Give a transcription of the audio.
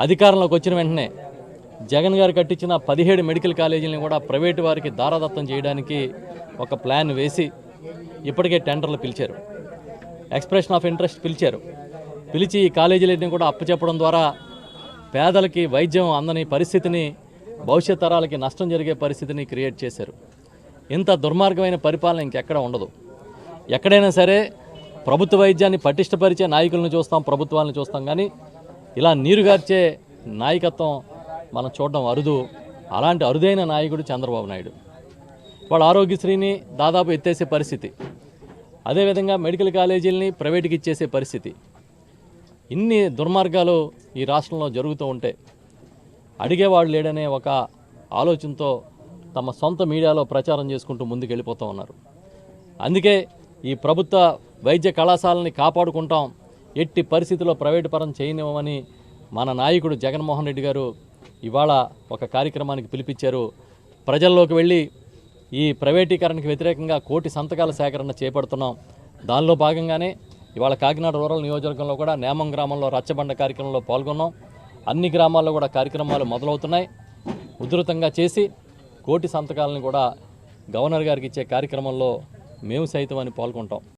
అధికారంలోకి వచ్చిన వెంటనే జగన్ గారు కట్టించిన 17 మెడికల్ కాలేజీలను కూడా ప్రైవేటు వారికి దారాదత్తం చేయడానికి ఒక ప్లాన్ వేసి ఇప్పటికే టెండర్లు పిలిచారు, ఎక్స్ప్రెషన్ ఆఫ్ ఇంట్రెస్ట్ పిలిచారు. పిలిచి ఈ కాలేజీలన్నీ కూడా అప్పచెప్పడం ద్వారా పేదలకి వైద్యం అందని పరిస్థితిని, భవిష్యత్ తరాలకి నష్టం జరిగే పరిస్థితిని క్రియేట్ చేశారు. ఇంత దుర్మార్గమైన పరిపాలన ఇంకెక్కడ ఉండదు. ఎక్కడైనా సరే ప్రభుత్వ వైద్యాన్ని పటిష్టపరిచే నాయకులను చూస్తాం, ప్రభుత్వాలను చూస్తాం, కానీ ఇలా నీరుగార్చే నాయకత్వం మనం చూడడం అరుదు. అలాంటి అరుదైన నాయకుడు చంద్రబాబు నాయుడు. వాళ్ళ ఆరోగ్యశ్రీని దాదాపు ఎత్తేసే పరిస్థితి, అదేవిధంగా మెడికల్ కాలేజీలని ప్రైవేటుకి ఇచ్చేసే పరిస్థితి. ఇన్ని దుర్మార్గాలు ఈ రాష్ట్రంలో జరుగుతూ ఉంటే అడిగేవాడు లేడనే ఒక ఆలోచనతో తమ సొంత మీడియాలో ప్రచారం చేసుకుంటూ ముందుకు వెళ్ళిపోతూ ఉన్నారు. అందుకే ఈ ప్రభుత్వ వైద్య కళాశాలని కాపాడుకుంటాం, ఎట్టి పరిస్థితుల్లో ప్రైవేటు పరం చేయనివ్వమని మన నాయకుడు జగన్మోహన్ రెడ్డి గారు ఇవాళ ఒక కార్యక్రమానికి పిలిపించారు. ప్రజల్లోకి వెళ్ళి ఈ ప్రైవేటీకరణకు వ్యతిరేకంగా 1 కోటి సంతకాల సేకరణ చేపడుతున్నాం. దానిలో భాగంగానే ఇవాళ కాకినాడ రూరల్ నియోజకవర్గంలో కూడా నేమం గ్రామంలో రచ్చబండ కార్యక్రమంలో పాల్గొన్నాం. అన్ని గ్రామాల్లో కూడా కార్యక్రమాలు మొదలవుతున్నాయి. ఉధృతంగా చేసి 1 కోటి సంతకాలను కూడా గవర్నర్ గారికి ఇచ్చే కార్యక్రమంలో మేము సైతం అని పాల్గొంటాం.